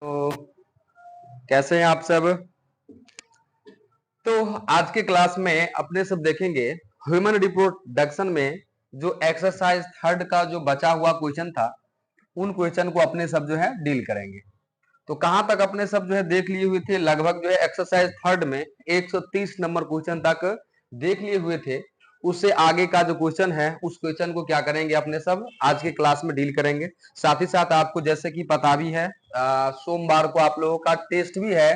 तो कैसे हैं आप सब। तो आज के क्लास में अपने सब देखेंगे ह्यूमन रिप्रोडक्शन में जो एक्सरसाइज थर्ड का जो बचा हुआ क्वेश्चन था उन क्वेश्चन को अपने सब जो है डील करेंगे। तो कहां तक अपने सब जो है देख लिए हुए थे, लगभग जो है एक्सरसाइज थर्ड में 130 नंबर क्वेश्चन तक देख लिए हुए थे। उससे आगे का जो क्वेश्चन है उस क्वेश्चन को क्या करेंगे अपने सब आज के क्लास में डील करेंगे। साथ ही साथ आपको जैसे कि पता भी है सोमवार को आप लोगों का टेस्ट भी है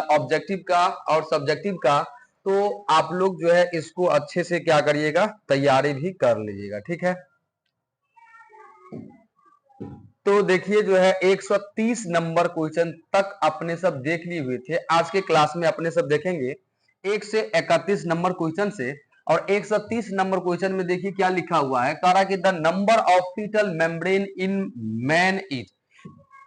ऑब्जेक्टिव का और सब्जेक्टिव का। तो आप लोग जो है इसको अच्छे से क्या करिएगा, तैयारी भी कर लीजिएगा, ठीक है। तो देखिए जो है 130 नंबर क्वेश्चन तक अपने सब देख लिए हुए थे। आज के क्लास में अपने सब देखेंगे 1 से 31 नंबर क्वेश्चन से। और 130 नंबर क्वेश्चन में देखिए क्या लिखा हुआ है, कह रहा कि the number of fetal membrane in man is.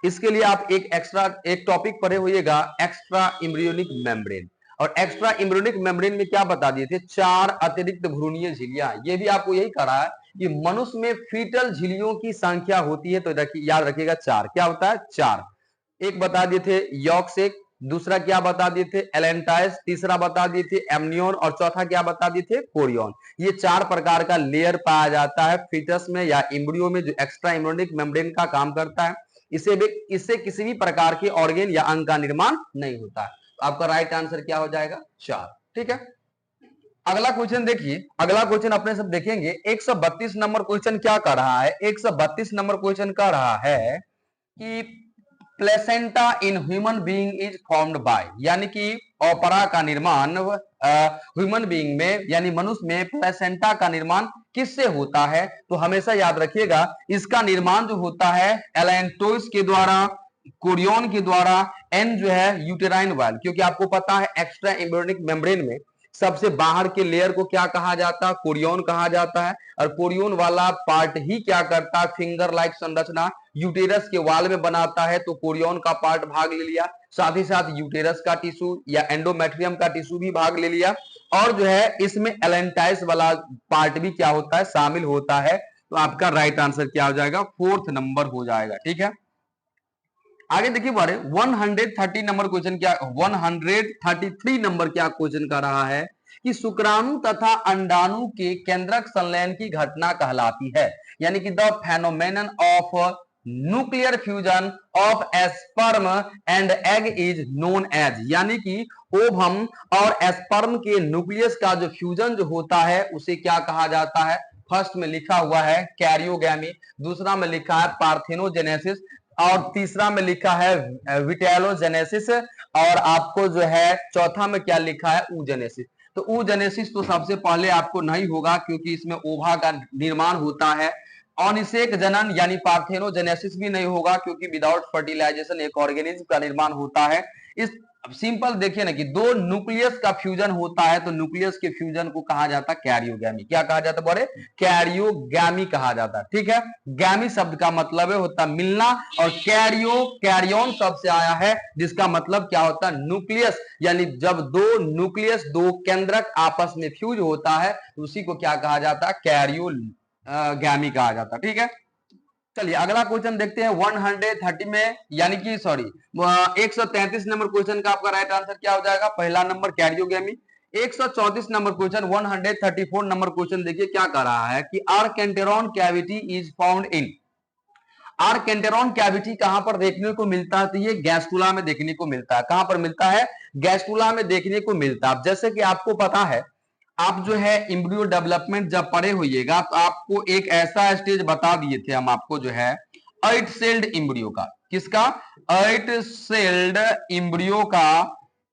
इसके लिए आप एक टॉपिक पढ़े होइएगा, एक्स्ट्रा इम्ब्रियोनिक मेम्ब्रेन। और एक्स्ट्रा इम्ब्रियोनिक मेम्ब्रेन में क्या बता दिए थे, 4 अतिरिक्त भ्रूणीय झिल्लियां। ये भी आपको यही कह रहा है कि मनुष्य में फीटल झिल्लियों की संख्या होती है, तो याद रखिएगा 4। क्या होता है, 4। एक बता दिए थे यॉर्कसेक, दूसरा क्या बता दिए थे एलेंटाइस, तीसरा बता दिए थे एमनियोन, और चौथा क्या बता दिए थे कोरियन। ये 4 प्रकार का लेयर पाया जाता है फीटस में या इम्ब्रियो में जो एक्स्ट्रा इम्ब्रियोनिक मेम्ब्रेन का काम करता है। इससे किसी भी प्रकार के ऑर्गेन या अंग का निर्माण नहीं होता है। तो आपका राइट आंसर क्या हो जाएगा, 4। ठीक है। अगला क्वेश्चन देखिए, अगला क्वेश्चन अपने सब देखेंगे 132 नंबर क्वेश्चन क्या कर रहा है। 132 नंबर क्वेश्चन कर रहा है कि placenta in human being is formed by, यानी कि ओपरा का निर्माण ह्यूमन बीइंग में यानी मनुष्य में प्लेसेंटा का निर्माण किससे होता है। तो हमेशा याद रखिएगा इसका निर्माण जो होता है एलेंटोइस के द्वारा, कोरियन के द्वारा, एन जो है यूटेराइन वाल। क्योंकि आपको पता है एक्स्ट्रा एम्ब्रियोनिक मेम्ब्रेन में सबसे बाहर के लेयर को क्या कहा जाता है, कोरियन कहा जाता है। और कोरियन वाला पार्ट ही क्या करता है, फिंगर लाइक संरचना यूटेरस के वाल में बनाता है। तो कोरियन का पार्ट भाग ले लिया, साथ ही साथ यूटेरस का टिश्यू या एंडोमेट्रियम का टिश्यू भी भाग ले लिया। और जो है इसमें एलेंटाइस वाला पार्ट भी क्या होता है, शामिल होता है। तो आपका राइट आंसर क्या हो जाएगा, 4th नंबर हो जाएगा। ठीक है, आगे देखिए बड़े 130 नंबर क्वेश्चन क्या, 133 नंबर क्या क्वेश्चन का रहा है कि शुक्राणु तथा अंडाणु के केंद्रक संलयन की घटना कहलाती है, यानी कि the phenomenon of nuclear fusion of sperm and egg is known as, यानी कि ओवम और एस्पर्म के न्यूक्लियस का जो फ्यूजन जो होता है उसे क्या कहा जाता है। फर्स्ट में लिखा हुआ है कैरियोगैमी, दूसरा में लिखा है पार्थेनोजेनेसिस, और तीसरा में लिखा है विटेलोजेनेसिस, और आपको जो है चौथा में क्या लिखा है, ऊजेनेसिस। तो ऊजेनेसिस तो सबसे पहले आपको नहीं होगा क्योंकि इसमें ओवा का निर्माण होता है। अनिषेक जनन यानी पार्थेनोजेनेसिस भी नहीं होगा क्योंकि विदाउट फर्टिलाइजेशन एक ऑर्गेनिज्म का निर्माण होता है। इस सिंपल देखिए ना कि दो न्यूक्लियस का फ्यूजन होता है तो न्यूक्लियस के फ्यूजन को कहा जाता है कैरियोगैमी। क्या कहा जाता है बोले, कैरियोगैमी कहा जाता है। ठीक है, गैमी शब्द का मतलब होता है मिलना, और कैरियोन शब्द से आया है जिसका मतलब क्या होता है, न्यूक्लियस। यानी जब दो न्यूक्लियस, दो केंद्रक आपस में फ्यूज होता है तो उसी को क्या कहा जाता है, कैरियो गैमी कहा जाता है। ठीक है, चलिए अगला क्वेश्चन देखते हैं 130 में, यानी कि सॉरी 133 नंबर क्वेश्चन का आपका राइट आंसर क्या हो जाएगा, पहला नंबर कैरियोगेमी। 134 नंबर क्वेश्चन 134 नंबर क्वेश्चन देखिए क्या कर रहा है कि archenteron cavity is found in. Archenteron cavity कहां पर देखने को मिलता है, तो ये गैस्ट्रुला में देखने को मिलता है। कहां पर मिलता है, गैस्ट्रुला में देखने को मिलता है। जैसे कि आपको पता है, आप जो है इम्ब्रियो डेवलपमेंट जब पढ़े होइएगा तो आपको एक ऐसा स्टेज बता दिए थे हम आपको जो है 8 सेल्ड इम्ब्रियो का, किसका, 8 सेल्ड इम्ब्रियो का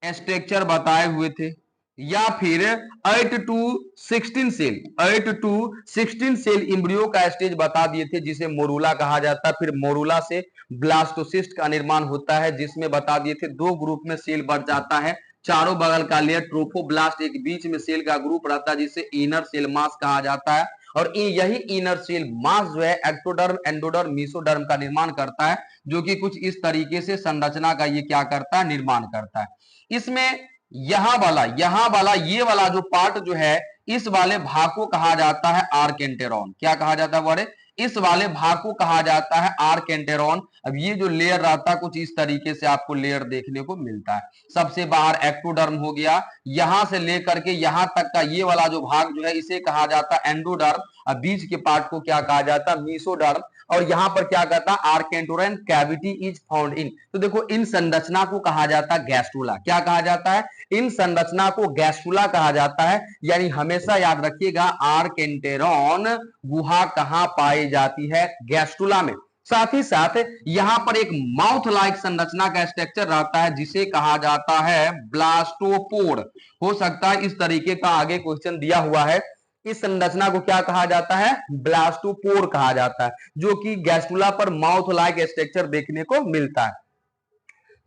स्ट्रक्चर बताए हुए थे। या फिर 8 to 16 cell, 8 to 16 cell embryo का स्टेज बता दिए थे जिसे मोरूला कहा जाता है। फिर मोरूला से ब्लास्टोसिस्ट का निर्माण होता है जिसमें बता दिए थे 2 ग्रुप में सेल बढ़ जाता है, चारों बगल का लेयर ट्रोफोब्लास्ट, एक बीच में सेल का ग्रुप रहता है जिसे इनर सेल मास कहा जाता है। और यही इनर सेल मास जो है एक्टोडर्म, एंडोडर्म, मीसोडर्म का निर्माण करता है, जो कि कुछ इस तरीके से संरचना का ये क्या करता है, निर्माण करता है। इसमें यहां वाला ये वाला जो पार्ट जो है, इस वाले भाग को कहा जाता है आर्केंटेरॉन। क्या कहा जाता है बोले, इस वाले भाग को कहा जाता है आर्केंटेरॉन। अब ये जो लेयर रहता है कुछ इस तरीके से आपको लेयर देखने को मिलता है। सबसे बाहर एक्टोडर्म हो गया, यहां से लेकर के यहां तक का ये वाला जो भाग जो है इसे कहा जाता है एंडोडर्म, और बीच के पार्ट को क्या कहा जाता है मीसोडर्म, और यहां पर क्या कहता है आर्केंटोरन कैविटी इज फाउंड इन। तो देखो इन संरचना को कहा जाता है गैस्ट्रुला। क्या कहा जाता है? इन संरचना को गैस्ट्रुला कहा जाता है। यानी हमेशा याद रखिएगा आर्केंटेरॉन गुहा कहां पाई जाती है? गैस्ट्रुला में। साथ ही साथ यहां पर एक माउथ लाइक संरचना का स्ट्रक्चर रहता है जिसे कहा जाता है ब्लास्टोपोर। हो सकता है इस तरीके का आगे क्वेश्चन दिया हुआ है। इस संरचना को क्या कहा जाता है? ब्लास्टोपोर कहा जाता है, जो कि गैस्ट्रुला पर माउथ लाइक स्ट्रक्चर देखने को मिलता है।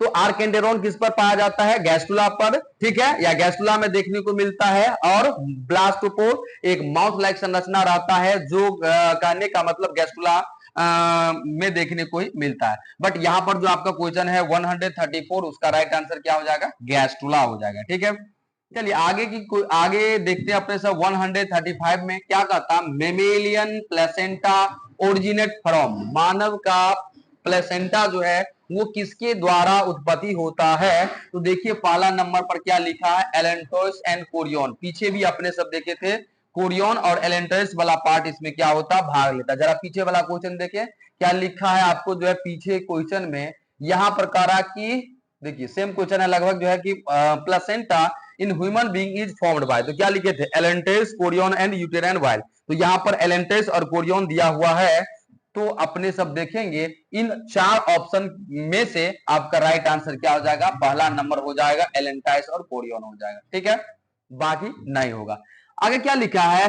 तो आर्केंटेरॉन किस पर पाया जाता है? गैस्ट्रुला पर, ठीक है, या गैस्ट्रुला में देखने को मिलता है। और ब्लास्टोपोर एक माउथ लाइक संरचना रहता है जो कहने का मतलब गैस्ट्रुला में देखने को ही मिलता है। बट यहां पर जो आपका क्वेश्चन है 134, उसका राइट आंसर क्या हो जाएगा? गैस्ट्रुला हो जाएगा। ठीक है, चलिए आगे देखते हैं अपने सब 135 में क्या कहता? Mammalian placenta originate from. मानव का प्लेसेंटा जो है वो किसके द्वारा उत्पत्ति होता है? तो देखिए पहला नंबर पर क्या लिखा है? एलेंटोस एंड कोरियन। पीछे भी अपने सब देखे थे, कोरियन और एलेंटोस वाला पार्ट इसमें क्या होता? भाग लेता। जरा पीछे वाला क्वेश्चन देखें क्या लिखा है आपको जो है पीछे क्वेश्चन में। यहां पर कह रहा कि देखिए सेम क्वेश्चन है लगभग जो है कि placenta in human being is formed by, तो क्या लिखे थे? एलेंटेस, कोरियन एंड यूटेराइन वाइल। तो यहां पर एलेंटेस और कोरियन दिया हुआ है। तो अपने सब देखेंगे इन चार ऑप्शन में से आपका राइट आंसर क्या हो जाएगा? पहला नंबर हो जाएगा एलेंटाइस और कोरियन हो जाएगा। ठीक है, बाकी नहीं होगा। आगे क्या लिखा है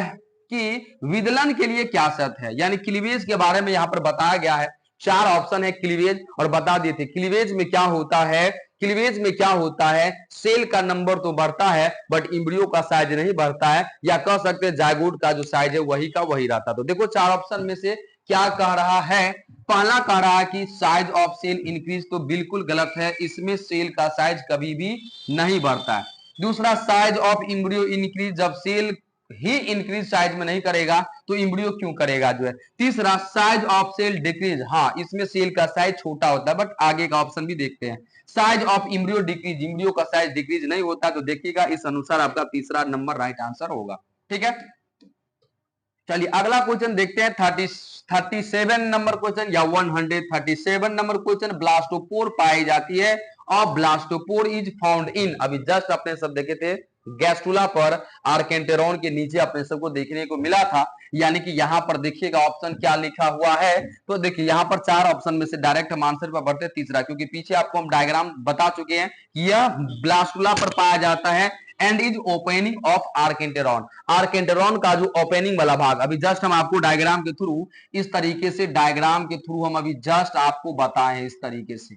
कि विदलन के लिए क्या शर्त है? यानी क्लीवेज के बारे में यहां पर बताया गया है। चार ऑप्शन है क्लीवेज, और बता दिए थे क्लीवेज में क्या होता है। क्लीवेज में क्या होता है? सेल का नंबर तो बढ़ता है बट इम्ब्रियो का साइज नहीं बढ़ता है, या कह सकते हैं जायगोट का जो साइज है वही का वही रहता। तो देखो चार ऑप्शन में से क्या कह रहा है? पहला कह रहा है कि साइज ऑफ सेल इंक्रीज, तो बिल्कुल गलत है, इसमें सेल का साइज कभी भी नहीं बढ़ता है। दूसरा साइज ऑफ इम्ब्रियो इंक्रीज, जब सेल ही इंक्रीज साइज में नहीं करेगा तो इम्ब्रियो क्यों करेगा जो है। तीसरा साइज ऑफ सेल डिक्रीज, हाँ इसमें सेल का साइज छोटा होता है, बट आगे का ऑप्शन भी देखते हैं। Size of embryo decrease, embryo का साइज डिक्रीज नहीं होता, तो देखिएगा इस अनुसार आपका तीसरा नंबर राइट आंसर होगा। ठीक है, चलिए अगला क्वेश्चन देखते हैं 37 नंबर क्वेश्चन या 137 नंबर क्वेश्चन। ब्लास्टोपोर पाई जाती है और ब्लास्टोपोर इज फाउंड इन, अभी जस्ट अपने सब देखे थे गैस्ट्रुला पर, आर्केंटेरॉन के नीचे अपने सबको देखने को मिला था। यानी कि यहां पर देखिएगा ऑप्शन क्या लिखा हुआ है। तो देखिए यहां पर चार ऑप्शन में से डायरेक्ट हम आंसर पर बढ़ते तीसरा, क्योंकि पीछे आपको हम डायग्राम बता चुके हैं कि यह ब्लास्टुला पर पाया जाता है एंड इज ओपनिंग ऑफ आर्केंटेरॉन। आर्केंटेरॉन का जो ओपनिंग वाला भाग, अभी जस्ट हम आपको डायग्राम के थ्रू इस तरीके से, डायग्राम के थ्रू हम अभी जस्ट आपको बताए इस तरीके से,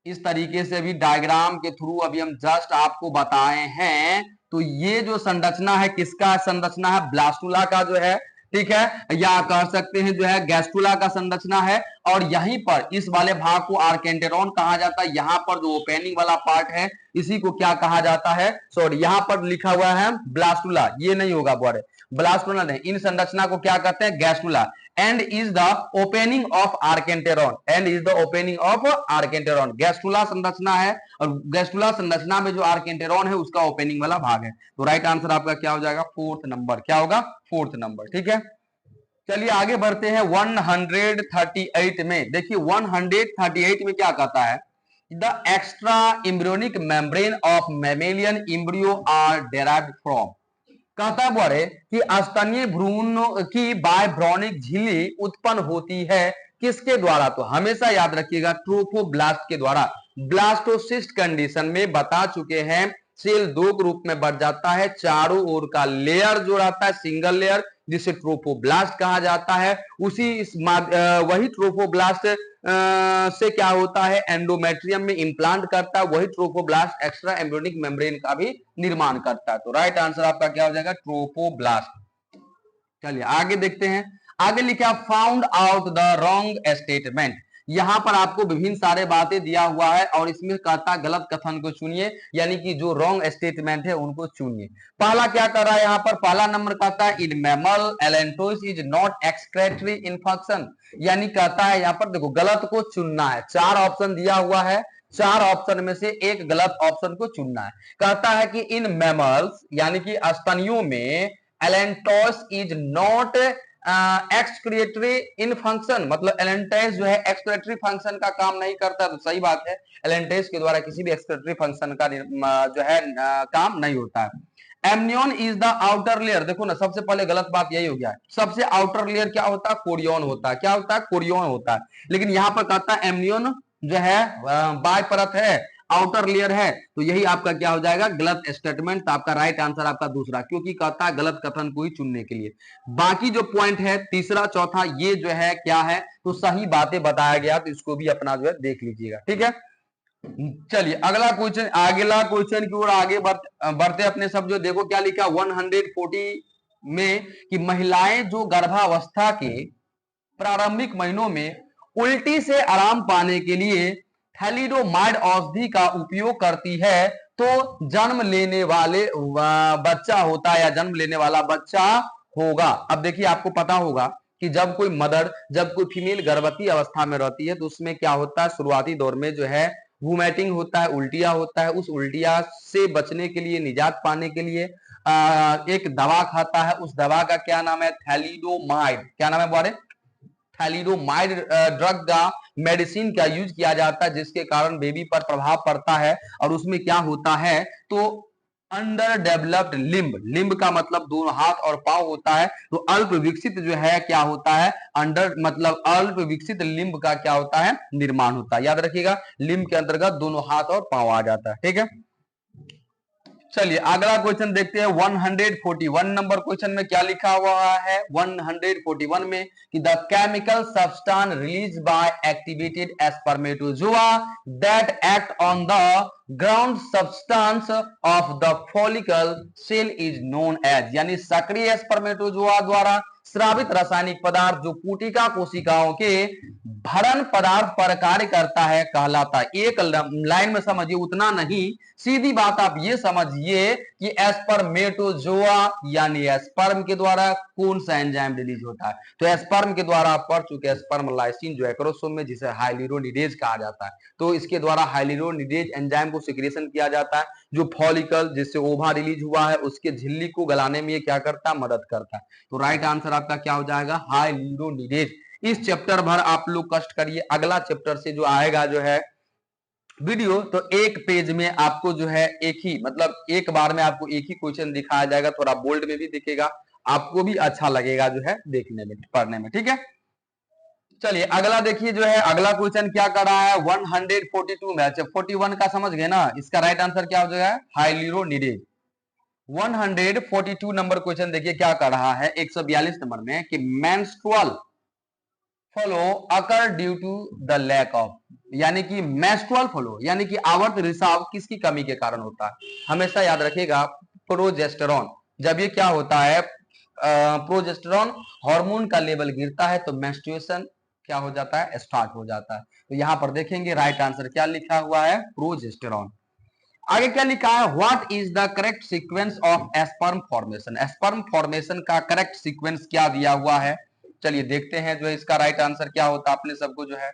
इस तरीके से भी डायग्राम के थ्रू अभी हम जस्ट आपको बताए हैं। तो ये जो संरचना है किसका संरचना है? ब्लास्टुला का जो है, ठीक है, या कह सकते हैं जो है गैस्ट्रुला का संरचना है। और यहीं पर इस वाले भाग को आर्केंटेरॉन कहा जाता है। यहां पर जो ओपनिंग वाला पार्ट है इसी को क्या कहा जाता है? सॉरी यहां पर लिखा हुआ है ब्लास्टुला, ये नहीं होगा बड़े, ब्लास्टुला नहीं, इन संरचना को क्या कहते हैं? Gastrula. And is the opening of archenteron, and is the opening of archenteron. Gastrula संरचना है और गैस्ट्रुला संरचना में जो आर्केंटेरॉन है उसका ओपनिंग वाला भाग है। तो राइट आंसर आपका क्या हो जाएगा? Fourth number. क्या होगा? Fourth number. ठीक है, चलिए आगे बढ़ते हैं 138 में। देखिए 138 में क्या कहता है? The extra embryonic membrane of mammalian embryo are derived from. कहता बोले कि स्तनीय भ्रूण की बायभ्रॉनिक झिल्ली उत्पन्न होती है किसके द्वारा? तो हमेशा याद रखिएगा ट्रोफोब्लास्ट के द्वारा। ब्लास्टोसिस्ट कंडीशन में बता चुके हैं सेल दो ग्रुप में बढ़ जाता है, चारों ओर का लेयर जो रहता है सिंगल लेयर जिसे ट्रोफोब्लास्ट कहा जाता है, वही ट्रोफोब्लास्ट से क्या होता है? एंडोमेट्रियम में इंप्लांट करता है, वही ट्रोफोब्लास्ट एक्स्ट्रा एम्ब्रियोनिक मेम्ब्रेन का भी निर्माण करता है। तो राइट आंसर आपका क्या हो जाएगा? ट्रोफोब्लास्ट। चलिए आगे देखते हैं, आगे लिखा found out the wrong statement. यहाँ पर आपको विभिन्न सारे बातें दिया हुआ है और इसमें कहता है गलत कथन को चुनिए, यानी कि जो रॉन्ग स्टेटमेंट है उनको चुनिए। पहला क्या कर रहा है यहाँ पर, पहला नंबर कहता है in mammal allantois is not excretory in function, यानी कहता है यहाँ पर देखो गलत को चुनना है। चार ऑप्शन दिया हुआ है, चार ऑप्शन में से एक गलत ऑप्शन को चुनना है। कहता है कि इन मैमल्स यानी कि स्तनियों में allantois is not excretory in function, मतलब एलेंटेस जो है एक्सक्रिएटरी फंक्शन का काम नहीं करता। तो सही बात है, एलेंटेस के द्वारा किसी भी एक्सक्रिएटरी फंक्शन का जो है काम नहीं होता है। Amnion is the outer layer, देखो ना सबसे पहले गलत बात यही हो गया है। सबसे आउटर लेयर क्या होता है, कोरियन होता है। क्या होता है, कोरियन होता है। लेकिन यहां पर कहता है एमनियन जो है बाय परत है, आउटर लेयर है, तो यही आपका क्या हो जाएगा, गलत स्टेटमेंट। तो आपका राइट आंसर आपका दूसरा, क्योंकि कहता है गलत कथन को ही चुनने के लिए। बाकी जो पॉइंट है तीसरा चौथा ये जो है क्या है, तो सही बातें बताया गया, तो इसको भी अपना जो है देख लीजिएगा, ठीक है। चलिए अगला क्वेश्चन की ओर आगे बढ़ते अपने सब। जो देखो क्या लिखा 140 में कि महिलाएं जो गर्भावस्था के प्रारंभिक महीनों में उल्टी से आराम पाने के लिए थैलिडोमाइड औषधि का उपयोग करती है, तो जन्म लेने वाले बच्चा होता है या जन्म लेने वाला बच्चा होगा। अब देखिए आपको पता होगा कि जब कोई फीमेल गर्भवती अवस्था में रहती है तो उसमें क्या होता है, शुरुआती दौर में जो है वोमिटिंग होता है, उल्टिया होता है। उस उल्टिया से बचने के लिए, निजात पाने के लिए एक दवा खाता है। उस दवा का क्या नाम है, थैलिडोमाइड। क्या नाम है बोले, थैलिडोमाइड ड्रग का मेडिसिन का यूज किया जाता है, जिसके कारण बेबी पर प्रभाव पड़ता है। और उसमें क्या होता है, तो अंडर डेवलप्ड लिम्ब का मतलब दोनों हाथ और पांव होता है। तो अल्प विकसित जो है क्या होता है, अंडर मतलब अल्प विकसित लिम्ब का क्या होता है, निर्माण होता है। याद रखिएगा, लिम्ब के अंतर्गत दोनों हाथ और पांव आ जाता है, ठीक है। चलिए अगला क्वेश्चन देखते हैं 141 नंबर क्वेश्चन में क्या लिखा हुआ है। 141 में कि the chemical substance release by activated spermatozoa that act on the ground substance of the follicle cell is known as, यानी सक्रिय स्पर्मेटोजोआ द्वारा स्रावित रासायनिक पदार्थ जो पुटिका कोशिकाओं के भरण पदार्थ पर कार्य करता है कहलाता है। एक लाइन में समझिए, उतना नहीं, सीधी बात आप ये समझिए कि स्पर्मेटोजोआ यानी स्पर्म के द्वारा कौन सा एंजाइम रिलीज होता है। तो स्पर्म के द्वारा आप पढ़ चुके हैं, स्पर्म लाइसिन जो है क्रोमोसोम में, जिसे हाइलिरोनिडेज कहा जाता है। तो इसके द्वारा हाइलिरोनिडेज एंजाइम को सिक्रेशन किया जाता है, जो फॉलिकल जिससे ओवा रिलीज हुआ है उसके झिल्ली को गलाने में क्या करता है, मदद करता है। तो राइट आंसर आपका क्या हो जाएगा, हाइलिरोनिडेज। इस चैप्टर भर आप लोग कष्ट करिए, अगला चैप्टर से जो आएगा जो है वीडियो, तो एक पेज में आपको जो है एक ही मतलब एक बार में आपको एक ही क्वेश्चन दिखाया जाएगा, थोड़ा बोल्ड में भी दिखेगा, आपको भी अच्छा लगेगा जो है देखने में, पढ़ने में, ठीक है। चलिए अगला देखिए जो है, अगला क्वेश्चन क्या कर रहा है 142 में। अच्छा 41 का समझ गए ना, इसका राइट आंसर क्या हो जाएगा, हाइलिरोनिडेज। 142 नंबर क्वेश्चन देखिए क्या कर रहा है 142 नंबर में कि menstrual flow occur due to the lack of, यानी कि मेंस्ट्रुअल फ्लो यानी कि आवर्त रिसाव किसकी कमी के कारण होता है। हमेशा याद रखिएगा, प्रोजेस्टेरॉन। जब ये क्या होता है, प्रोजेस्टेरॉन हार्मोन का लेवल गिरता है तो मेंस्ट्रुएशन क्या हो जाता है, स्टार्ट हो जाता है। तो यहां पर देखेंगे राइट आंसर क्या लिखा हुआ है, प्रोजेस्टेरॉन। आगे क्या लिखा है, what is the correct sequence of sperm formation. Sperm formation का करेक्ट सीक्वेंस क्या दिया हुआ है, चलिए देखते हैं जो है इसका राइट आंसर क्या होता है अपने सबको जो है।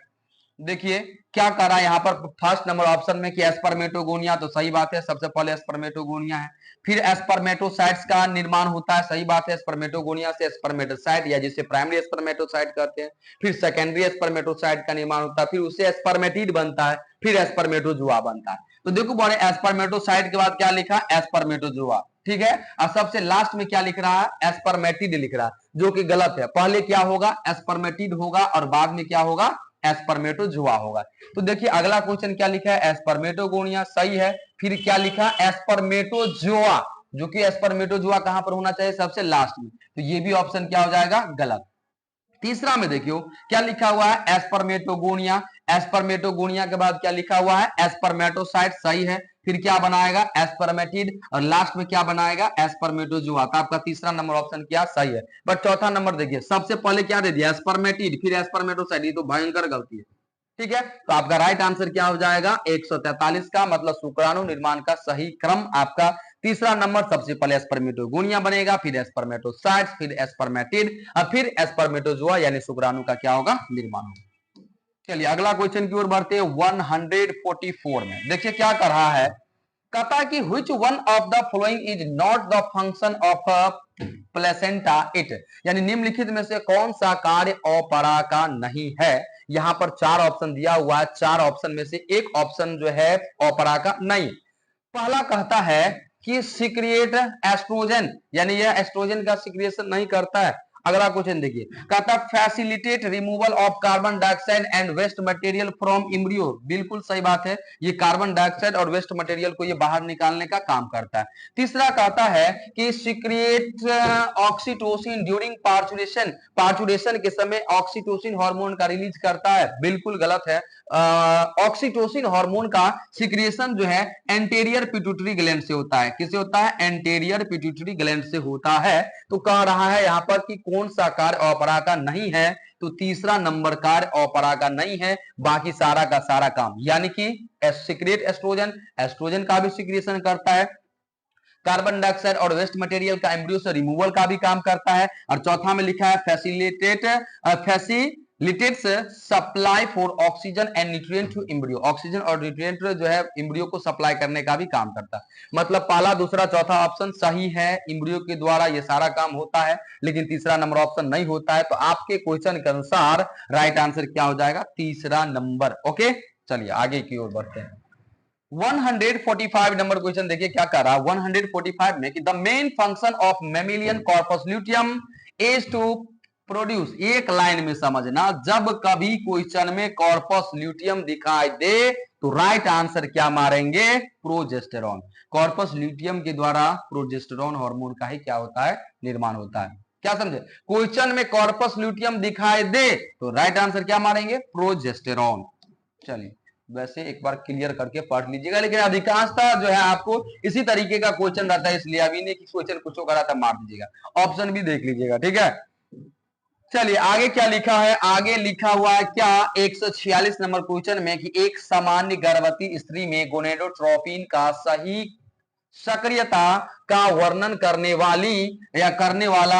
देखिए क्या करा यहाँ पर फर्स्ट नंबर ऑप्शन में कि स्पर्मेटोगोनिया, तो सही बात है, सबसे पहले स्पर्मेटोगोनिया है। फिर स्पर्मेटोसाइट्स का निर्माण होता है, सही बात है, स्पर्मेटोगोनिया से स्पर्मेटोसाइट या जिसे प्राइमरी स्पर्मेटोसाइट कहते हैं। फिर सेकेंडरी स्पर्मेटोसाइट का निर्माण होता है, फिर उससे स्पर्मेटिड बनता है, फिर स्पर्मेटोजुआ बनता है। तो देखो बड़े स्पर्मेटोसाइट के बाद क्या लिखा, स्पर्मेटोजुआ, ठीक है। और सबसे लास्ट में क्या लिख रहा है, स्पर्मेटिड लिख रहा है, जो कि गलत है। पहले क्या होगा, स्पर्मेटिड होगा और बाद में क्या होगा, स्पर्मेटोजुआ होगा। तो देखिए अगला क्वेश्चन क्या लिखा है, स्पर्मेटोगोनिया, सही है। फिर क्या लिखा, स्पर्मेटोजुआ, जो कि स्पर्मेटोजुआ कहां पर होना चाहिए, सबसे लास्ट में। तो ये भी ऑप्शन क्या हो जाएगा, गलत। तीसरा में देखियो क्या लिखा हुआ है, स्पर्मेटोगोनिया। स्पर्मेटोगोनिया के बाद क्या लिखा हुआ है, स्पर्मेटोसाइट, सही है। फिर क्या बनाएगा, स्पर्मेटिड, और लास्ट में क्या बनाएगा, स्पर्मेटोजुआ। तो आपका तीसरा नंबर ऑप्शन क्या सही है। बट चौथा नंबर देखिए, सबसे पहले क्या दे दिया, स्पर्मेटिड, फिर स्पर्मेटोसाइट, ये तो भयंकर गलती है। ठीक है, तो आपका राइट आंसर क्या हो जाएगा 143 का, मतलब शुक्राणु निर्माण का सही क्रम आपका तीसरा नंबर। सबसे पहले स्पर्मेटोगोनिया बनेगा, फिर स्पर्मेटोसाइट्स, फिर स्पर्मेटिड और फिर स्पर्मेटोजोआ यानी शुक्राणु का क्या होगा, निर्माण होगा। चलिए अगला क्वेश्चन की ओर बढ़ते हैं 144 में। देखिए क्या कर रहा है, कहता है कि which one of the following is not the function of a placenta it, यानी निम्नलिखित में से कौन सा कार्य अपरा का नहीं है। यहां पर चार ऑप्शन दिया हुआ है, चार ऑप्शन में से एक ऑप्शन जो है अपरा का नहीं। पहला कहता है कि सिक्रिएट एस्ट्रोजन, यानी यह एस्ट्रोजन का सिक्रिएशन नहीं करता है। अगला क्वेश्चन देखिए, कहता है facilitate removal of carbon dioxide and waste material from embryo. बिल्कुल सही बात है, ये कार्बन डाइऑक्साइड और वेस्ट मटेरियल को ये बाहर निकालने का काम करता है। तीसरा कहता है कि secrete oxytocin during parturition, parturition के समय ऑक्सीटोसिन हार्मोन का रिलीज करता है। बिल्कुल गलत है, ऑक्सीटोसिन हार्मोन का सिक्रिएशन जो है एंटेरियर पिट्यूटरी ग्लैंड से होता है। किससे होता है, एंटेरियर पिट्यूटरी ग्लैंड से होता है। तो कह रहा है यहां पर कि कौन सा कार्य अपरा का नहीं है, तो तीसरा नंबर कार्य अपरा का नहीं है, बाकी सारा का सारा काम, यानी कि सिक्रिएट एस्ट्रोजन, एस्ट्रोजन का भी सिक्रिएशन करता है, कार्बन डाइऑक्साइड और वेस्ट मटेरियल का एम्ब्रियो से रिमूवल का भी काम करता है, और चौथा में लिखा है facilitates supply for oxygen and nutrient to embryo, oxygen और न्यूट्रिएंट जो है एम्ब्रियो को सप्लाई करने का भी काम करता है। मतलब पहला दूसरा चौथा ऑप्शन सही है, एम्ब्रियो के द्वारा ये सारा काम होता है, लेकिन तीसरा नंबर ऑप्शन नहीं होता है। तो आपके क्वेश्चन के अनुसार राइट आंसर क्या हो जाएगा, तीसरा नंबर। ओके, चलिए आगे की ओर बढ़ते हैं। 145 नंबर क्वेश्चन देखिए क्या कर रहा है 145 में कि the main function of mammalian corpus luteum is to produce. एक लाइन में समझना, जब कभी क्वेश्चन में कॉर्पस ल्यूटियम दिखाई दे तो राइट आंसर क्या मारेंगे, प्रोजेस्टेरॉन। कॉर्पस ल्यूटियम के द्वारा प्रोजेस्टेरॉन हार्मोन का ही क्या होता है, निर्माण होता है। क्या समझे, क्वेश्चन में कॉर्पस ल्यूटियम दिखाई दे तो राइट आंसर क्या मारेंगे, प्रोजेस्टेरॉन। चलिए वैसे एक बार क्लियर करके पढ़ लीजिएगा, लेकिन अधिकांशतः जो है आपको इसी तरीके का क्वेश्चन रहता है, इसलिए अभी नहीं कि क्वेश्चन कुछ करा था मार दीजिएगा, ऑप्शन भी देख लीजिएगा। ठीक है, चलिए आगे क्या लिखा है, आगे लिखा हुआ है क्या 146 नंबर क्वेश्चन में कि एक सामान्य गर्भवती स्त्री में गोनेडोट्रोपिन का सही सक्रियता का वर्णन करने वाली या करने वाला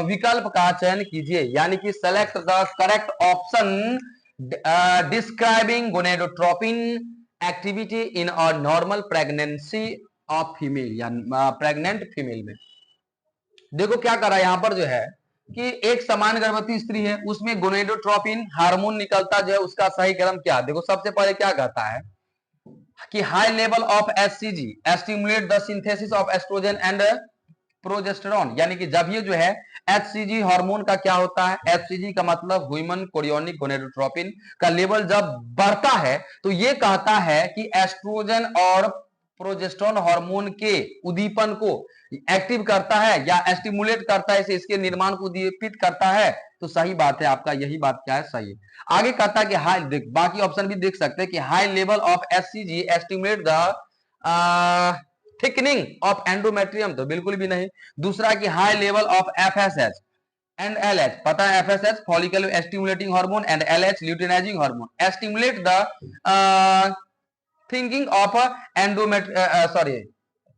विकल्प का चयन कीजिए, यानी कि select the correct option describing gonadotropin activity in a normal pregnancy of female, या प्रेग्नेंट फीमेल में। देखो क्या कर रहा है यहां पर जो है कि एक समान गर्भवती स्त्री है, उसमें गोनेडोट्रोपिन हार्मोन निकलता जो है, उसका सही क्रम क्या। देखो सबसे पहले क्या कहता है कि high level of HCG stimulate the synthesis of oestrogen and progesterone, यानी कि जब ये जो है एचसीजी हार्मोन का क्या होता है, एचसीजी का मतलब ह्यूमन कोरियोनिक गोनेडोट्रोपिन का लेवल जब बढ़ता है तो ये कहता है कि एस्ट्रोजन और प्रोजेस्टेरॉन हार्मोन के उद्दीपन को एक्टिव करता है या स्टिमुलेट करता है, इसे इसके निर्माण को उद्दीपित करता है। तो सही बात है आपका, यही बात क्या है, सही है। आगे कहता है कि हाई, बाकी ऑप्शन भी देख सकते हैं कि high level of HCG stimulate the thickening of endometrium, तो बिल्कुल भी नहीं। दूसरा कि high level of FSH and LH, पता है FSH follicle stimulating hormone and LH luteinizing hormone stimulate the thinking of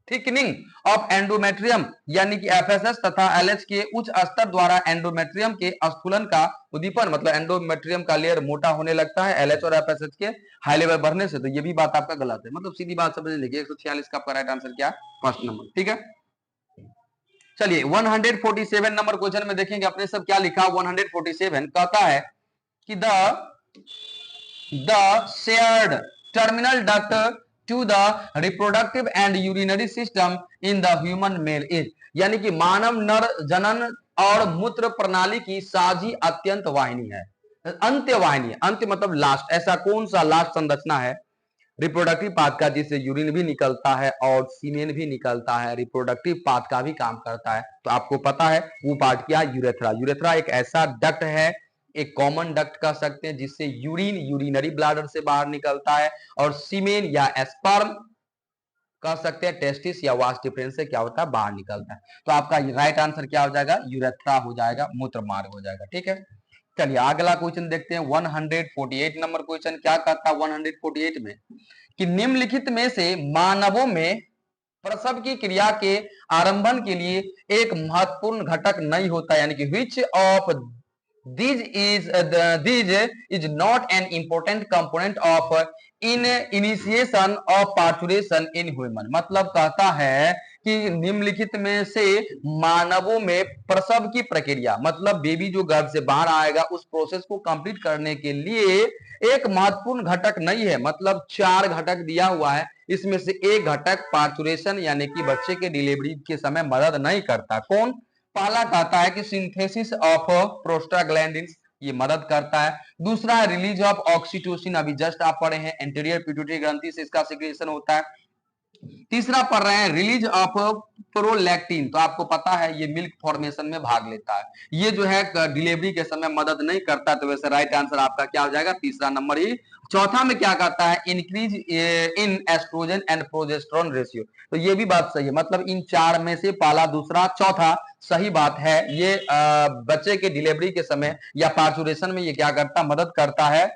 thickening of endometrium, यानी कि एफएसएस तथा एलएच के उच्च स्तर द्वारा एंडोमेट्रियम के स्थूलन का उद्दीपन, मतलब एंडोमेट्रियम का लेयर मोटा होने लगता है एलएच और एफएसएच के हाई लेवल बढ़ने से। तो ये भी बात आपका गलत है, मतलब सीधी बात समझ लीजिए 146 का आपका राइट आंसर क्या, फर्स्ट नंबर। ठीक है, चलिए 147 नंबर क्वेश्चन में देखेंगे अपने सब क्या लिखा। 147 कहता है कि the shared terminal duct to the reproductive and urinary system in the human male is, यानी कि मानव नर जनन और मूत्र प्रणाली की साझी अत्यंत वाहिनी है, अंत्य वाहिनी है, अंत्य मतलब लास्ट। ऐसा कौन सा लास्ट संरचना है रिप्रोडक्टिव पार्ट का जिससे यूरिन भी निकलता है और सीमेन भी निकलता है, रिप्रोडक्टिव पार्ट का भी काम करता है। तो आपको पता है वो पार्ट क्या, यूरेथ्रा। यूरेथ्रा एक ऐसा डक्ट है, एक कॉमन डक्ट कह सकते हैं, जिससे यूरिन यूरिनरी ब्लैडर से बाहर निकलता है, और सीमेन या स्पर्म कह सकते हैं टेस्टिस या वास डिफरेंस से क्या होता है, बाहर निकलता है। तो आपका राइट आंसर क्या हो जाएगा, यूरेथ्रा हो जाएगा, मूत्र मार्ग हो जाएगा। ठीक है, चलिए अगला क्वेश्चन देखते हैं 148 नंबर क्वेश्चन। क्या कहता है 148 में कि निम्नलिखित में से मानवों में प्रसव की क्रिया के आरंभन के लिए एक महत्वपूर्ण घटक नहीं होता, यानी कि which of these is not an important component of in initiation of parturition in human। मतलब कहता है कि निम्नलिखित में से मानवों में प्रसव की प्रक्रिया, मतलब बेबी जो गर्भ से बाहर आएगा उस प्रोसेस को कंप्लीट करने के लिए एक महत्वपूर्ण घटक नहीं है। मतलब 4 घटक दिया हुआ है, इसमें से एक घटक पार्चुरेशन यानी कि बच्चे के डिलीवरी के समय मदद नहीं करता। कौन? पहला कहता है कि सिंथेसिस ऑफ प्रोस्टाग्लैंडिन, ये मदद करता है। दूसरा है रिलीज ऑफ ऑक्सीटोसिन, अभी जस्ट आप पढ़े हैं एंटीरियर पिट्यूटरी ग्रंथि से इसका सिक्रेशन होता है। तीसरा पढ़ रहे हैं रिलीज ऑफ प्रोलैक्टिन, तो आपको पता है ये मिल्क फॉर्मेशन में भाग लेता है, ये जो है डिलीवरी के समय मदद नहीं करता। तो वैसे राइट आंसर आपका क्या हो जाएगा? तीसरा नंबर ही। चौथा में क्या कहता है? Increase in estrogen and progesterone ratio, तो ये भी बात सही है। मतलब इन 4 में से पहला, दूसरा, चौथा सही बात है। ये बच्चे के डिलीवरी के समय या पार्चुरेशन में ये क्या करता? मदद करता है।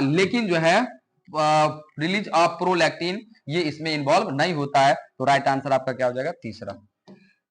लेकिन जो है रिलीज ऑफ प्रोलैक्टिन ये इसमें इन्वॉल्व नहीं होता है। तो राइट आंसर आपका क्या हो जाएगा? तीसरा।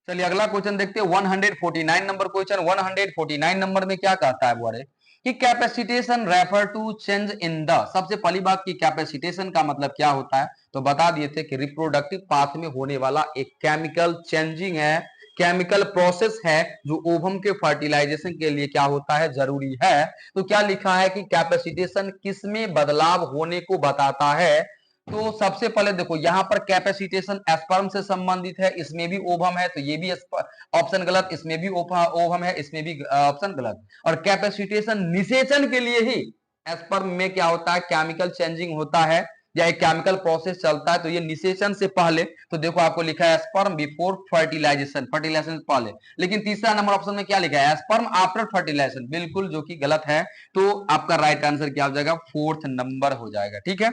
चलिए अगला क्वेश्चन देखते हैं 149 नंबर क्वेश्चन। 149 नंबर में क्या कहता है बोरे कि capacitation refer to change in the, सबसे पहली बात की कैपेसिटेशन का मतलब क्या होता है? तो बता दिए थे कि रिप्रोडक्टिव पाथ में होने वाला एक केमिकल चेंजिंग है, केमिकल प्रोसेस है जो ओवम के फर्टिलाइजेशन के लिए क्या होता है? जरूरी है। तो क्या लिखा है कि कैपेसिटेशन किसमें बदलाव होने को बताता है? तो सबसे पहले देखो यहां पर कैपेसिटेशन स्पर्म से संबंधित है, इसमें भी ओवम है, तो ये भी ऑप्शन गलत, इसमें भी ओवम है, इसमें भी ऑप्शन गलत। और कैपेसिटेशन निषेचन के लिए ही स्पर्म में क्या होता है? केमिकल चेंजिंग होता है या एक केमिकल प्रोसेस चलता है, तो ये निषेचन से पहले। तो देखो आपको लिखा है स्पर्म बिफोर फर्टिलाइजेशन, फर्टिलाइजेशन से पहले। लेकिन तीसरा नंबर ऑप्शन में क्या लिखा है? स्पर्म आफ्टर फर्टिलाइजेशन, बिल्कुल जो कि गलत है। तो आपका राइट आंसर क्या हो जाएगा? फोर्थ नंबर हो जाएगा। ठीक है,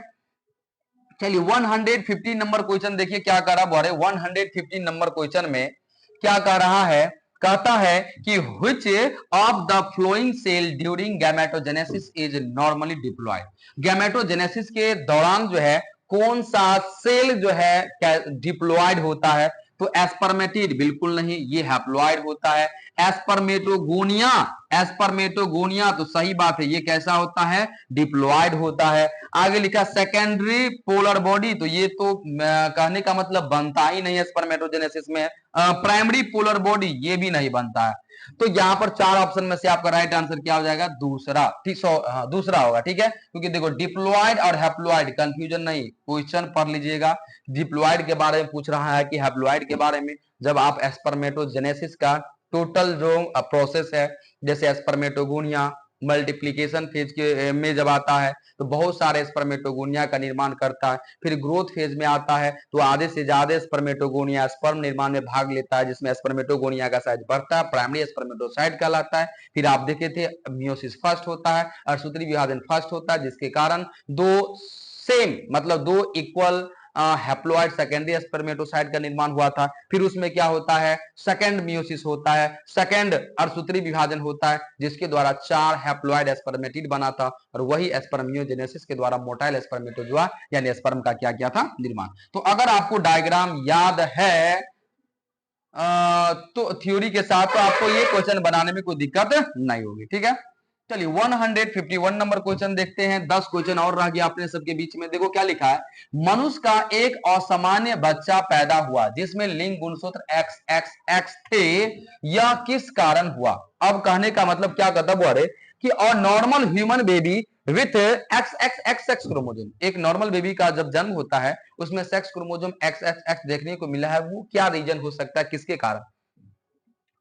चलिए 115 नंबर क्वेश्चन देखिए क्या कह रहा है। 115 नंबर क्वेश्चन में क्या कह रहा है? कहता है कि which of the flowing cell during gametogenesis is normally diploid। Gametogenesis के दौरान जो है कौन सा सेल जो है डिप्लॉयड होता है? तो एस्पर्मेटिड बिल्कुल नहीं, ये हैप्लॉयड होता है। एस्पर्मेटोगोनिया, एस्पर्मेटोगोनिया तो सही बात है, ये कैसा होता है? डिप्लॉयड होता है। आगे लिखा सेकेंडरी पोलर बॉडी, तो ये तो कहने का मतलब बनता ही नहीं है स्पर्मेटोजेनेसिस में। प्राइमरी पोलर बॉडी ये भी नहीं बनता है। तो यहां पर 4 ऑप्शन में से आपका राइट आंसर क्या हो जाएगा? दूसरा। ठीक, दूसरा होगा। ठीक है, क्योंकि देखो डिप्लॉयड और हैप्लॉयड कंफ्यूजन नहीं, क्वेश्चन पढ़ लीजिएगा। डिप्लॉयड के बारे में पूछ रहा है कि हैप्लॉयड के बारे में, जब आप स्पर्मेटोजेनेसिस का टोटल जो प्रोसेस है, जैसे स्पर्मेटोगोनिया मल्टीप्लीकेशन फेज के में जब आता है तो बहुत सारे स्पर्मेटोगोनिया का निर्माण करता है। फिर ग्रोथ फेज में आता है तो आधे से ज्यादा स्पर्मेटोगोनिया स्पर्म निर्माण में भाग लेता है, जिसमें स्पर्मेटोगोनिया का साइज बढ़ता है, प्राइमरी स्पर्मेटोसाइट कहलाता है। फिर आप देखे थे मियोसिस फर्स्ट होता है और सूत्री विभाजन फर्स्ट होता है, जिसके कारण दो सेम मतलब दो इक्वल हैप्लॉइड सेकेंडरी स्पर्मेटोसाइट का निर्माण हुआ था। फिर उसमें क्या होता है? सेकंड मियोसिस होता है, सेकंड अर्धसूत्री विभाजन होता है, जिसके द्वारा 4 हैप्लॉइड स्पर्मेटिड बना था, और वही स्पर्मियोजेनेसिस के द्वारा मोटाइल स्पर्मेटोजोआ यानी स्पर्म का क्या किया था? निर्माण। तो अगर आपको डायग्राम याद है तो थ्योरी के साथ, तो आपको ये क्वेश्चन बनाने में कोई दिक्कत नहीं होगी। ठीक है, चलिए 151 नंबर क्वेश्चन देखते हैं। 10 क्वेश्चन और रह गया अपने सबके बीच में। देखो क्या लिखा है, मनुष्य का एक असामान्य बच्चा पैदा हुआ जिसमें लिंग गुणसूत्र XXX थे, यह किस कारण हुआ? अब कहने का मतलब क्या कहता है कि और normal human baby with XXX sex chromosome, एक नॉर्मल बेबी का जब जन्म होता है उसमें सेक्स क्रोमोसोम XXX देखने को मिला है, वो क्या रीजन हो सकता है, किसके कारण?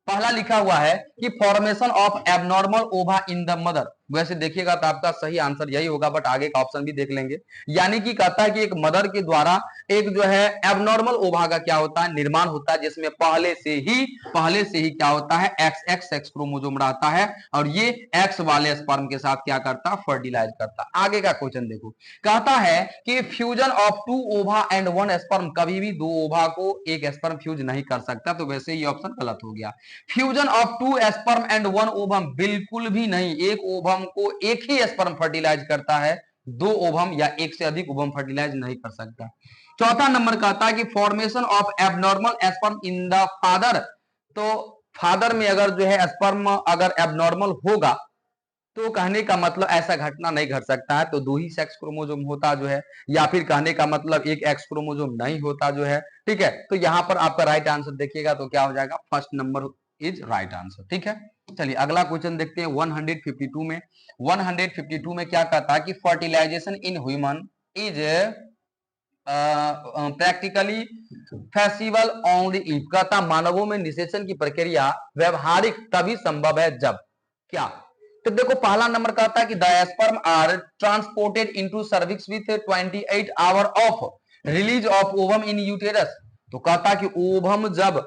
पहला लिखा हुआ है कि फॉर्मेशन ऑफ एबनॉर्मल ओवा इन द मदर, वैसे देखिएगा तो आपका सही आंसर यही होगा, बट आगे का ऑप्शन भी देख लेंगे। यानी कि कहता है कि एक मदर के द्वारा एक जो है एबनॉर्मल ओवा का क्या होता है, निर्माण होता है, जिसमें पहले से ही क्या होता है, एक्स सेक्स क्रोमोसोम रहता है, और ये एक्स वाले स्पर्म के साथ क्या करता है, फर्टिलाइज करता है। आगे का क्वेश्चन देखो, कहता है कि फ्यूजन ऑफ 2 ओवा एंड 1 स्पर्म, कभी भी 2 ओवा को एक स्पर्म फ्यूज नहीं कर सकता, तो वैसे ये ऑप्शन गलत हो गया। Fusion of 2 sperm and 1 ovum, बिल्कुल भी नहीं, एक ओवम को एक ही स्पर्म फर्टिलाइज करता है, 2 ओवम या एक से अधिक ओवम फर्टिलाइज नहीं कर सकता। चौथा नंबर कहता है कि formation of abnormal sperm in the father, तो फादर में अगर जो है स्पर्म अगर एबनॉर्मल होगा, तो कहने का मतलब ऐसा घटना नहीं घट सकता है, तो 2 ही सेक्स क्रोमोसोम होता जो है, या फिर कहने का मतलब एक एक्स क्रोमोसोम नहीं होता जो है, ठीक है। तो यहां पर आपका राइट आंसर देखिएगा तो क्या हो जाएगा, first number is right answer, ठीक है। चलिए अगला क्वेश्चन देखते हैं 152 में। 152 में क्या कहता है कि fertilization in human is practically feasible only if, कहता मानवों में निषेचन की प्रक्रिया व्यवहारिक तभी संभव है जब क्या। तो देखो पहला नंबर कहता है कि the sperm are transported into cervix with 28 hour of release of ovum in uterus, तो कहता कि ओवम जब,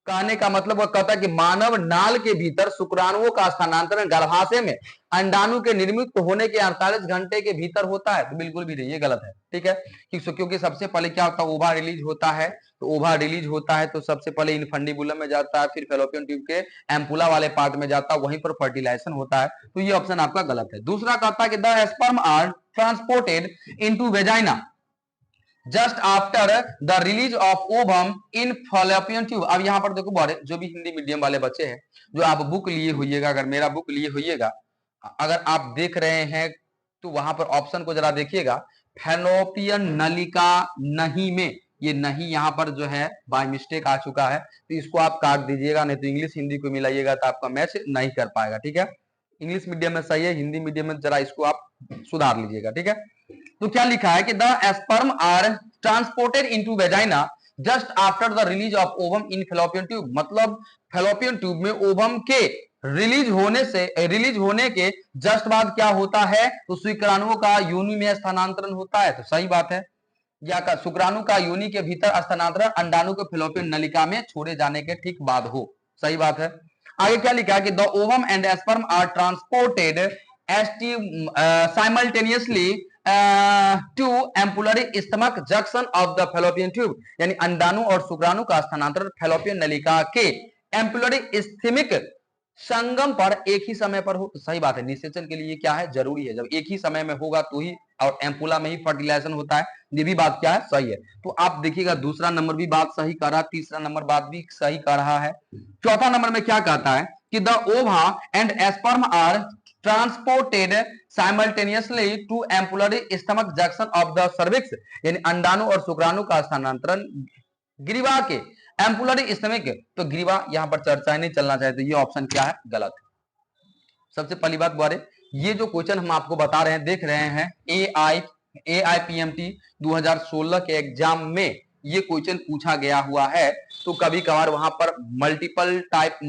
कहने का मतलब वह कहता है कि मानव नाल के भीतर शुक्राणुओं का स्थानांतरण गर्भाशय में अंडाणु के निर्मित होने के 48 घंटे के भीतर होता है, तो बिल्कुल भी नहीं, ये गलत है, ठीक है। क्योंकि सबसे पहले क्या होता है, ओवा रिलीज होता है, तो ओवा रिलीज होता है तो सबसे पहले इनफंडिबुलम में जाता है, फिर फेलोपियन ट्यूब के एम्पुला वाले पार्ट में जाता है, वहीं पर फर्टिलाइजेशन होता है, तो ये ऑप्शन आपका गलत है। दूसरा कहता है कि the sperm are transported into vagina just after the release of ovum in fallopian tube. अब यहां पर देखो जो भी हिंदी मीडियम वाले बच्चे हैं, जो आप बुक लिए होइएगा, अगर मेरा बुक लिए होइएगा, अगर आप देख रहे हैं तो वहां पर ऑप्शन को जरा देखिएगा, फैलोपियन नलिका नहीं में, ये नहीं यहां पर जो है बाय मिस्टेक आ चुका है, तो इसको आप काट दीजिएगा, नहीं तो इंग्लिश हिंदी को मिलाइएगा तो आपका मैच नहीं कर पाएगा, ठीक है। इंग्लिश मीडियम में सही है, हिंदी मीडियम में जरा इसको आप सुधार लीजिएगा, ठीक है। तो क्या लिखा है कि the sperm are transported into vagina just after the release of ovum in fallopian tube, मतलब फेलोपियन ट्यूब में ओवम के रिलीज होने के जस्ट बाद क्या होता है, तो शुक्राणुओं का योनि में स्थानांतरण होता है, तो सही बात है। या का शुक्राणु का योनि के भीतर स्थानांतरण अंडाणु के फेलोपियन नलिका में छोड़े जाने के ठीक बाद हो, सही बात है। आगे क्या लिखा है कि the ovum and sperm are transported simultaneously to ampullary isthmic junction of the fallopian tube, यानी अंडाणु और शुक्राणु का स्थानांतरण फेलोपियन नलिका के एम्पुलरी स्थिमिक संगम पर एक ही समय पर हो, तो सही बात है। निषेचन के लिए क्या है, जरूरी है, जब एक ही समय में होगा तो ही, और एम्पुला में ही फर्टिलाइजेशन होता है, ये भी बात क्या है, सही है। तो आप देखिएगा दूसरा नंबर भी बात सही कर रहा है, तीसरा नंबर बात भी सही कर रहा है। चौथा नंबर में क्या कहता है कि the ova and sperm are transported simultaneously to ampullary isthmic junction of the cervix, यानी अंडाणु और शुक्राणु का स्थानांतरण ग्रीवा के एम्पुलरी स्टमक, तो ग्रीवा यहां पर चर्चा नहीं चलना चाहिए, तो ये ऑप्शन क्या है, गलत है। सबसे पहली बात बारे, ये जो क्वेश्चन हम आपको बता रहे हैं, देख रहे हैं AIPMT 2016 के एग्जाम में ये क्वेश्चन पूछा गया हुआ है, तो कभी कभार वहां पर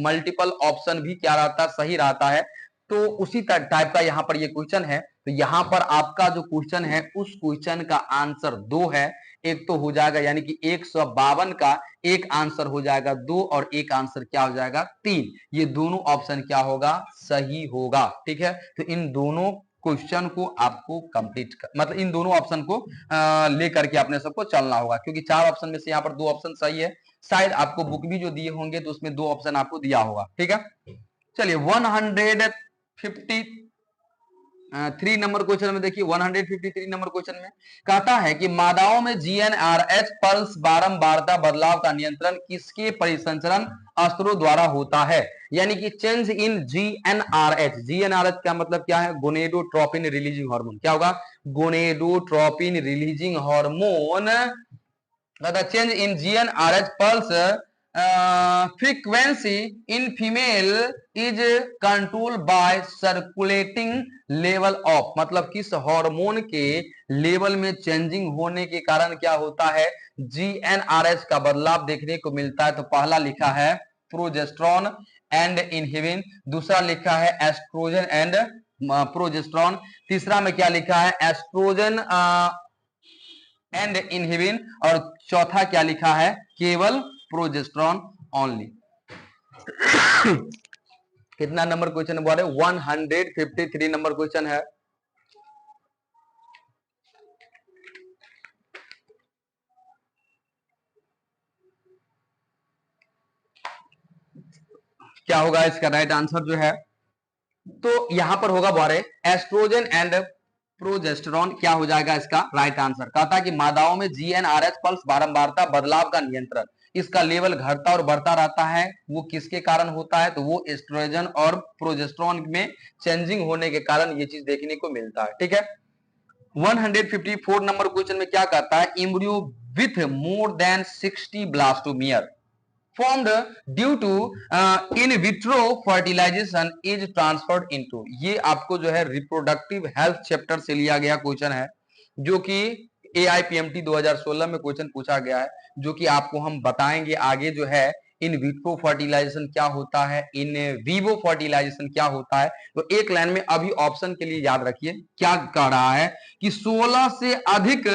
मल्टीपल ऑप्शन भी क्या रहता है, सही रहता है, तो उसी टाइप का यहाँ पर ये क्वेश्चन है। तो यहाँ पर आपका जो क्वेश्चन है उस क्वेश्चन का आंसर 2 है, एक तो हो जाएगा, यानी कि 152 का एक आंसर हो जाएगा 2 और एक आंसर क्या हो जाएगा 3, ये दोनों ऑप्शन क्या होगा, सही होगा, ठीक है। तो इन दोनों क्वेश्चन को आपको कंप्लीट मतलब इन दोनों ऑप्शन को लेकर के अपने सबको चलना होगा, क्योंकि 4 ऑप्शन में से यहाँ पर 2 ऑप्शन सही है, शायद आपको बुक भी जो दिए होंगे तो उसमें 2 ऑप्शन आपको दिया होगा, ठीक है। चलिए 153 नंबर क्वेश्चन में देखिए, 153 नंबर क्वेश्चन में कहता है कि मादाओं में GnRH पल्स बारंबारता बदलाव का नियंत्रण किसके परिसंचरण अस्त्रों द्वारा होता है, यानी कि चेंज इन GnRH का मतलब क्या है, गोनेडोट्रोपिन रिलीजिंग हार्मोन, क्या होगा, gonadotropin releasing hormone, change in GnRH pulse frequency in female is controlled by circulating level of, मतलब किस हार्मोन के लेवल में चेंजिंग होने के कारण क्या होता है, GnRH का बदलाव देखने को मिलता है। तो पहला लिखा है प्रोजेस्टेरोन एंड इनहिबिन, दूसरा लिखा है एस्ट्रोजन एंड प्रोजेस्टेरॉन। तीसरा में क्या लिखा है, एस्ट्रोजन एंड इनहिबिन। और चौथा क्या लिखा है, केवल प्रोजेस्टेरॉन ओनली। कितना नंबर क्वेश्चन है बोले, 153 नंबर क्वेश्चन है। क्या होगा इसका राइट आंसर जो है, तो यहां पर होगा बोले एस्ट्रोजन एंड प्रोजेस्टेरॉन। क्या हो जाएगा इसका राइट आंसर, कहता है कि मादाओं में जीएनआरएच पल्स बारंबारता बदलाव का नियंत्रण, इसका लेवल घटता और बढ़ता रहता है, वो किसके कारण होता है, तो वो एस्ट्रोजन और प्रोजेस्टेरॉन में चेंजिंग होने के कारण ये चीज देखने को मिलता है। ठीक है, 154 नंबर क्वेश्चन में क्या कहता है, embryo with more than 60 blastomere formed due to in vitro fertilization is transferred into। ये आपको जो है रिप्रोडक्टिव हेल्थ चैप्टर से लिया गया क्वेश्चन है, जो कि AIPMT 2016 में क्वेश्चन पूछा गया है, जो कि आपको हम बताएंगे आगे जो है इन विट्रो फर्टिलाइजेशन क्या होता है, इन वीवो फर्टिलाइजेशन क्या होता है। तो एक लाइन में अभी ऑप्शन के लिए याद रखिए क्या कह रहा है कि 16 से अधिक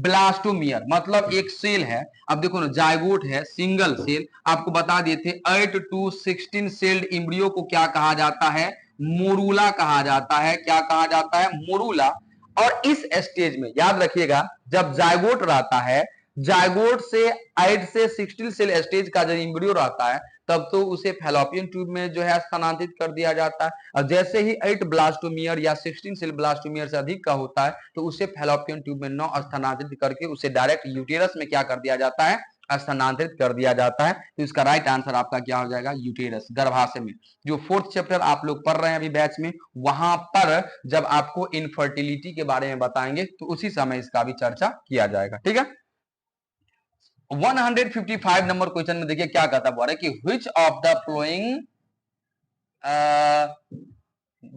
ब्लास्टोमियर मतलब एक सेल है। अब देखो ना, जायगोट है सिंगल सेल, आपको बता दिए थे 8 to 16 सेल्ड इम्ब्रियो को क्या कहा जाता है, मोरूला कहा जाता है। क्या कहा जाता है, मोरूला। और इस स्टेज में याद रखिएगा, जब जायगोट रहता है, जायगोट से 8 से 16 सेल स्टेज का जब इम्ब्रियो रहता है, तब तो उसे फैलोपियन ट्यूब में जो है स्थानांतरित कर दिया जाता है। और जैसे ही 8 ब्लास्टोमियर या 16 सेल ब्लास्टोमियर से अधिक का होता है, तो उसे फैलोपियन ट्यूब में न स्थानांतरित करके उसे डायरेक्ट यूटेरस में क्या कर दिया जाता है, स्थानांतरित कर दिया जाता है। तो इसका राइट आंसर आपका क्या हो जाएगा, यूटेरस, गर्भाशय में। जो 4th चैप्टर आप लोग पढ़ रहे हैं अभी बैच में, वहां पर जब आपको इनफर्टिलिटी के बारे में बताएंगे तो उसी समय इसका भी चर्चा किया जाएगा। ठीक है, 155 नंबर क्वेश्चन में देखिए क्या कहता है कि which of the flowing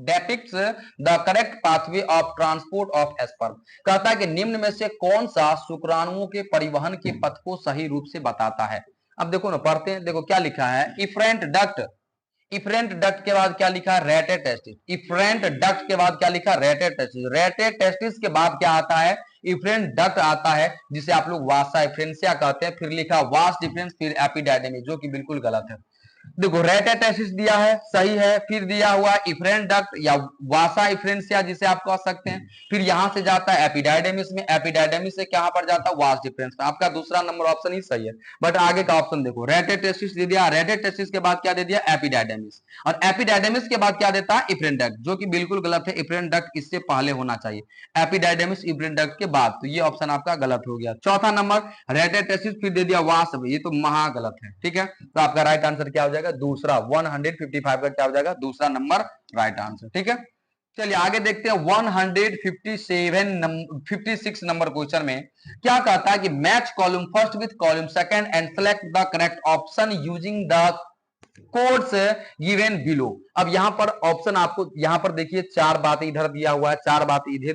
depicts the correct pathway of transport of sperm। कहता है कि निम्न में से कौन सा शुक्राणुओं के परिवहन के पथ को सही रूप से बताता है। अब देखो ना, पढ़ते हैं, देखो क्या लिखा है, इफरेंट डक्ट। इफरेंट डक्ट के बाद क्या लिखा है, रेटेड टेस्टिस। इफरेंट डक्ट के बाद क्या लिखा, रेटेड टेस्टिस। रेटेड टेस्टिस के बाद क्या आता है, इफरेंट डक्ट आता है, जिसे आप लोग वासा इफ्रेंसिया कहते हैं। फिर लिखा वास डिफरेंस, फिर एपिडाइडेमिस, जो कि बिल्कुल गलत है। देखो रेटेटेसिस दिया है, सही है। फिर दिया हुआ इफ्रेंट डक्ट या वासा इफ्रेंसिया जिसे आप कह सकते हैं। फिर यहां से जाता है एपिडाइडेमिस में, एपिडाइडेमिस से कहां पर जाता है, वास डिफरेंस में। आपका दूसरा नंबर ऑप्शन ही सही है। बट आगे का ऑप्शन देखो, रेटेटेसिस दे दिया, रेटेटेसिस के बाद क्या दे दिया, एपिडाइडेमिस। और एपिडाइडेमिस के बाद क्या देता है, इफ्रेंट डक्ट, जो कि बिल्कुल गलत है। इफ्रेंट डक्ट इससे पहले होना चाहिए, एपिडाइडेमिस इफ्रेंट डक्ट के बाद। तो ये ऑप्शन आपका गलत हो गया। चौथा नंबर रेटेटेसिस, फिर दे दिया वास, ये तो महा गलत है। ठीक है, तो आपका राइट आंसर क्या हो जाएगा, दूसरा। 155 का क्या हो जाएगा, दूसरा नंबर राइट आंसर। ठीक है, चलिए आगे देखते हैं 156 नंबर क्वेश्चन में क्या कहता है कि match column first with column second and select the correct option using the codes given below. अब यहां पर ऑप्शन आपको, यहां पर देखिए 4 बातें इधर दिया हुआ है, 4 बातें इधर